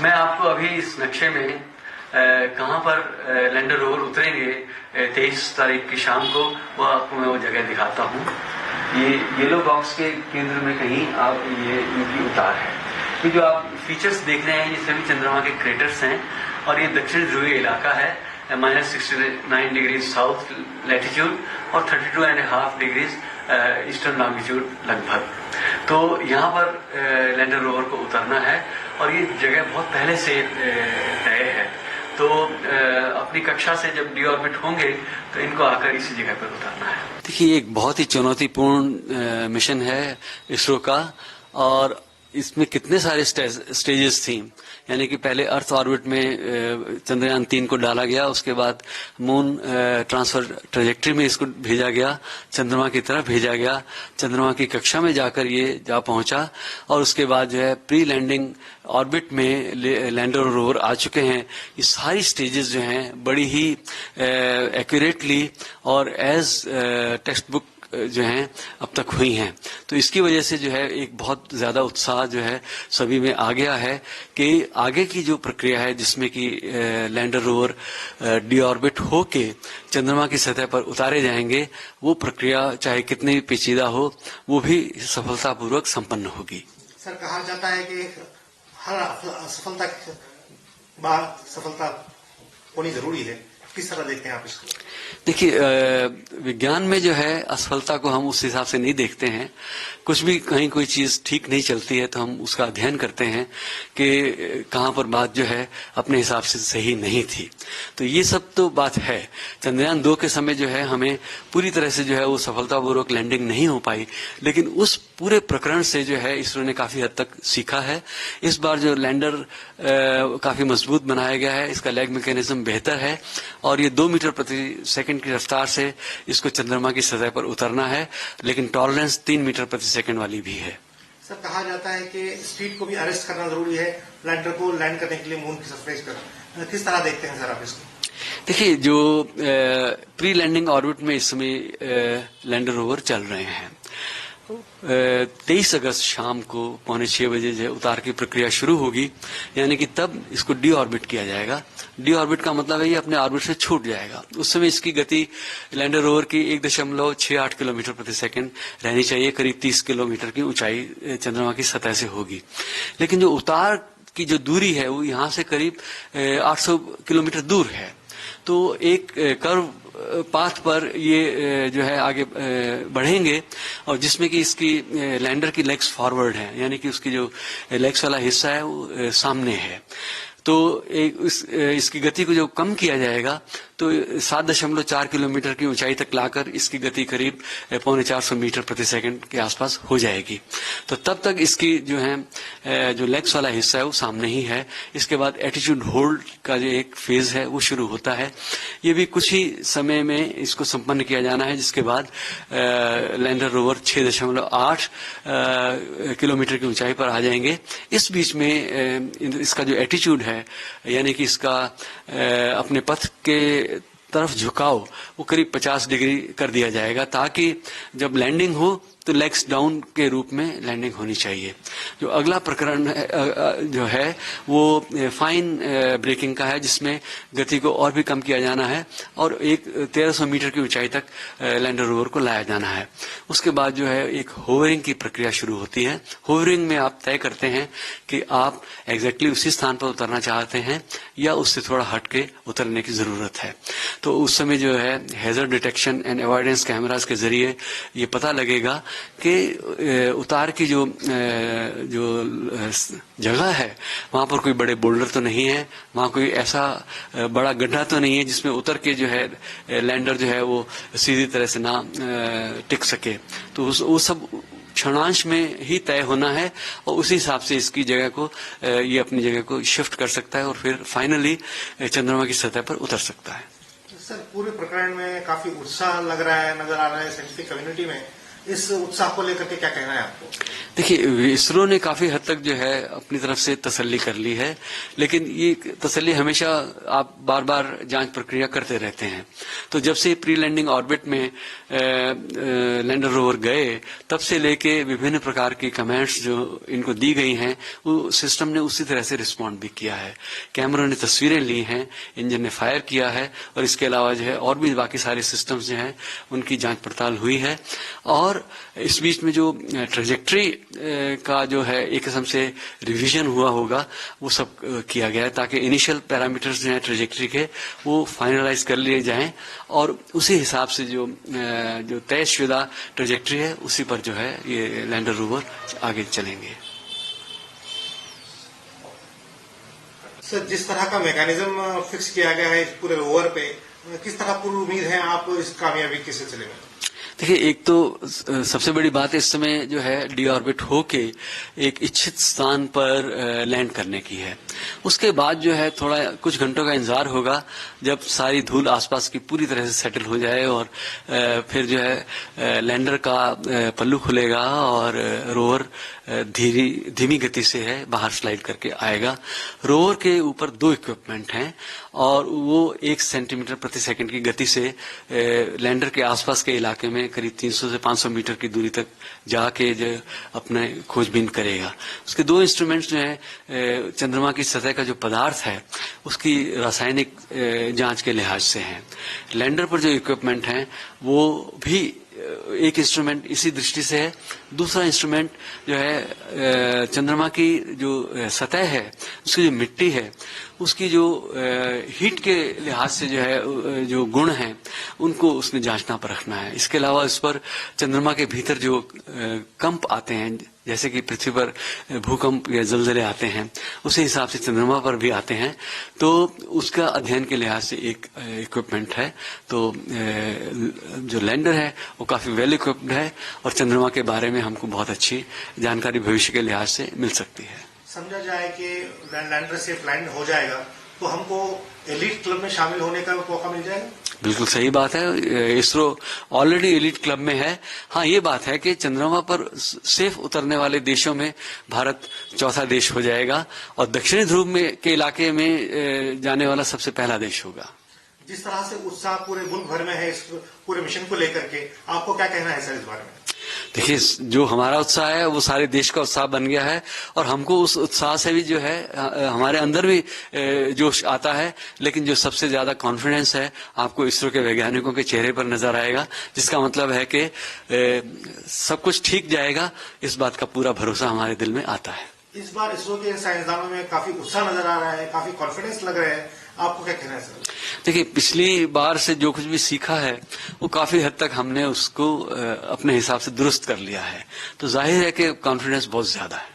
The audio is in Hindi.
मैं आपको अभी इस नक्शे में कहाँ पर लैंडर रोवर उतरेंगे 23 तारीख की शाम को, वह आपको मैं वो जगह दिखाता हूँ। ये येलो बॉक्स के केंद्र में कहीं आप ये इनकी उतार है। ये जो आप फीचर्स देख रहे हैं ये सभी चंद्रमा के क्रेटर्स हैं और ये दक्षिण ध्रुवीय इलाका है, -69 डिग्रीज साउथ लैटिट्यूड और 32.5 डिग्रीज ईस्टर्न लॉन्गिट्यूड लगभग। तो यहाँ पर लैंडर रोवर को उतरना है और ये जगह बहुत पहले से तय है। तो अपनी कक्षा से जब डी ऑर्बिट होंगे तो इनको आकर इसी जगह पर उतारना है। देखिए, एक बहुत ही चुनौतीपूर्ण मिशन है इसरो का और इसमें कितने सारे स्टेजेस थी। यानी कि पहले अर्थ ऑर्बिट में चंद्रयान 3 को डाला गया, उसके बाद मून ट्रांसफर ट्रेजेक्ट्री में इसको भेजा गया, चंद्रमा की तरफ भेजा गया, चंद्रमा की कक्षा में जाकर ये जा पहुंचा और उसके बाद जो है प्री लैंडिंग ऑर्बिट में लैंडर और रोवर आ चुके हैं। ये सारी स्टेजेस जो हैं बड़ी ही एक्यूरेटली और एज टेक्स्ट बुक जो हैं अब तक हुई हैं। तो इसकी वजह से जो है एक बहुत ज्यादा उत्साह जो है सभी में आ गया है कि आगे की जो प्रक्रिया है जिसमें कि लैंडर रोवर डी ऑर्बिट होके चंद्रमा की सतह पर उतारे जाएंगे, वो प्रक्रिया चाहे कितनी पेचीदा हो वो भी सफलतापूर्वक संपन्न होगी। सर, कहा जाता है कि हर सफलता बाद सफलता होनी जरूरी है, किस तरह देखते हैं आप इसको? देखिए, विज्ञान में जो है असफलता को हम उस हिसाब से नहीं देखते हैं। कुछ भी कहीं कोई चीज ठीक नहीं चलती है तो हम उसका अध्ययन करते हैं कि कहाँ पर बात जो है अपने हिसाब से सही नहीं थी। तो ये सब तो बात है। चंद्रयान 2 के समय जो है हमें पूरी तरह से जो है वो सफलतापूर्वक लैंडिंग नहीं हो पाई, लेकिन उस पूरे प्रकरण से जो है इसरो ने काफी हद तक सीखा है। इस बार जो लैंडर काफी मजबूत बनाया गया है, इसका लेग मैकेनिज्म बेहतर है और ये 2 मीटर प्रति सेकंड की रफ्तार से इसको चंद्रमा की सतह पर उतरना है, लेकिन टॉलरेंस 3 मीटर प्रति सेकंड वाली भी है। सर, कहा जाता है कि स्पीड को भी अरेस्ट करना जरूरी है लैंडर को लैंड करने के लिए मून की सरफेस पर। किस तरह देखते हैं सर आप इसको? देखिए, जो प्री लैंडिंग ऑर्बिट में इस समय लैंडर रोवर चल रहे हैं, 23 अगस्त शाम को 5:45 बजे जो उतार की प्रक्रिया शुरू होगी, यानी कि तब इसको डी ऑर्बिट किया जाएगा। डी ऑर्बिट का मतलब है ये अपने ऑर्बिट से छूट जाएगा। उस समय इसकी गति लैंडर रोवर की 1.68 किलोमीटर प्रति सेकंड रहनी चाहिए। करीब 30 किलोमीटर की ऊंचाई चंद्रमा की सतह से होगी। लेकिन जो उतार की जो दूरी है वो यहाँ से करीब 800 किलोमीटर दूर है। तो एक कर्व पाथ पर ये जो है आगे बढ़ेंगे और जिसमें कि इसकी लैंडर की लेग्स फॉरवर्ड है, यानी कि उसकी जो लेग्स वाला हिस्सा है वो सामने है। तो इसकी गति को जो कम किया जाएगा तो 7.4 किलोमीटर की ऊंचाई तक लाकर इसकी गति करीब 450 मीटर प्रति सेकंड के आसपास हो जाएगी। तो तब तक इसकी जो है जो लेग्स वाला हिस्सा है वो सामने ही है। इसके बाद एटीट्यूड होल्ड का जो एक फेज है वो शुरू होता है। ये भी कुछ ही समय में इसको संपन्न किया जाना है, जिसके बाद लैंडर रोवर 6.8 किलोमीटर की ऊंचाई पर आ जाएंगे। इस बीच में इसका जो एटीट्यूड है, यानी कि इसका अपने पथ के तरफ झुकाव वो करीब 50 डिग्री कर दिया जाएगा, ताकि जब लैंडिंग हो तो लेग्स डाउन के रूप में लैंडिंग होनी चाहिए। जो अगला प्रकरण जो है वो फाइन ब्रेकिंग का है, जिसमें गति को और भी कम किया जाना है और 1300 मीटर की ऊंचाई तक लैंडर रोवर को लाया जाना है। उसके बाद जो है एक होवरिंग की प्रक्रिया शुरू होती है। होवरिंग में आप तय करते हैं कि आप एग्जैक्टली उसी स्थान पर उतरना चाहते हैं या उससे थोड़ा हट के उतरने की जरूरत है। तो उस समय जो है hazard detection and avoidance cameras के जरिए ये पता लगेगा कि उतार की जो जगह है वहां पर कोई बड़े बोल्डर तो नहीं है, वहां कोई ऐसा बड़ा गड्ढा तो नहीं है जिसमें उतर के जो है लैंडर जो है वो सीधी तरह से ना टिक सके। तो वो सब क्षणांश में ही तय होना है और उसी हिसाब से इसकी जगह को ये अपनी जगह को शिफ्ट कर सकता है और फिर फाइनली चंद्रमा की सतह पर उतर सकता है। सर, पूरे प्रकरण में काफी उत्साह नजर आ रहा है साइंटिफिक कम्युनिटी में। इस उत्साह को लेकर के क्या कहना है आपको? देखिए, इसरो ने काफी हद तक जो है अपनी तरफ से तसल्ली कर ली है, लेकिन ये तसल्ली हमेशा आप बार बार जांच प्रक्रिया करते रहते हैं। तो जब से प्री लैंडिंग ऑर्बिट में लैंडर रोवर गए, तब से लेके विभिन्न प्रकार की कमेंट्स जो इनको दी गई हैं, वो सिस्टम ने उसी तरह से रिस्पॉन्ड भी किया है। कैमरों ने तस्वीरें ली हैं, इंजन ने फायर किया है, और इसके अलावा जो है और भी बाकी सारे सिस्टम्स जो हैं उनकी जांच पड़ताल हुई है। और इस बीच में जो ट्रेजेक्ट्री का जो है एक किस्म से रिवीजन हुआ होगा, वो सब किया गया है, ताकि इनिशियल पैरामीटर्स जो हैं ट्रेजेक्ट्री के वो फाइनलाइज कर लिए जाएं, और उसी हिसाब से जो तयशुदा ट्रेजेक्ट्री है उसी पर जो है ये लैंडर रोवर आगे चलेंगे। सर, जिस तरह का मैकेनिज्म फिक्स किया गया है इस पूरे रोवर पे, किस तरह पूरी उम्मीद है आप इस कामयाबी के सिलसिले में? देखिए, एक तो सबसे बड़ी बात इस समय जो है डी ऑर्बिट होके एक इच्छित स्थान पर लैंड करने की है। उसके बाद जो है थोड़ा कुछ घंटों का इंतजार होगा, जब सारी धूल आसपास की पूरी तरह से सेटल हो जाए, और फिर जो है लैंडर का पल्लू खुलेगा और रोवर धीमी गति से है बाहर स्लाइड करके आएगा। रोवर के ऊपर 2 इक्विपमेंट हैं, और वो 1 सेंटीमीटर प्रति सेकंड की गति से लैंडर के आसपास के इलाके में करीब 300 से 500 मीटर की दूरी तक जाके जो अपने खोजबीन करेगा। उसके 2 इंस्ट्रूमेंट्स जो हैं चंद्रमा की सतह का जो पदार्थ है उसकी रासायनिक जांच के लिहाज से हैं। लैंडर पर जो इक्विपमेंट हैं वो भी एक इंस्ट्रूमेंट इसी दृष्टि से है। दूसरा इंस्ट्रूमेंट जो है चंद्रमा की जो सतह है, उसकी जो मिट्टी है, उसकी जो हीट के लिहाज से जो है जो गुण हैं उनको उसने जांचना परखना है। इसके अलावा इस पर चंद्रमा के भीतर जो कंप आते हैं, जैसे कि पृथ्वी पर भूकंप या जलजले आते हैं, उसी हिसाब से चंद्रमा पर भी आते हैं, तो उसका अध्ययन के लिहाज से एक इक्विपमेंट है। तो जो लैंडर है वो काफी वेल इक्विप्ड है, और चंद्रमा के बारे में हमको बहुत अच्छी जानकारी भविष्य के लिहाज से मिल सकती है। समझा जाए कि लैंडर से लैंड हो जाएगा तो हमको एलीट क्लब में शामिल होने का मौका मिल जाएगा? बिल्कुल सही बात है, इसरो ऑलरेडी एलीट क्लब में है। हाँ, ये बात है कि चंद्रमा पर सेफ उतरने वाले देशों में भारत चौथा देश हो जाएगा, और दक्षिणी ध्रुव में के इलाके में जाने वाला सबसे पहला देश होगा। जिस तरह से उत्साह पूरे मुल्क भर में है इस पूरे मिशन को लेकर के, आपको क्या कहना है सर इस बारे में? देखिए, जो हमारा उत्साह है वो सारे देश का उत्साह बन गया है, और हमको उस उत्साह से भी जो है हमारे अंदर भी जोश आता है, लेकिन जो सबसे ज्यादा कॉन्फिडेंस है आपको इसरो के वैज्ञानिकों के चेहरे पर नजर आएगा, जिसका मतलब है कि सब कुछ ठीक जाएगा। इस बात का पूरा भरोसा हमारे दिल में आता है। इस बार इसरो के साइंसदानों में काफी उत्साह नजर आ रहा है, काफी कॉन्फिडेंस लग रहा है, आपको क्या कहना है सर? देखिए, पिछली बार से जो कुछ भी सीखा है वो काफी हद तक हमने उसको अपने हिसाब से दुरुस्त कर लिया है, तो जाहिर है कि कॉन्फिडेंस बहुत ज्यादा है।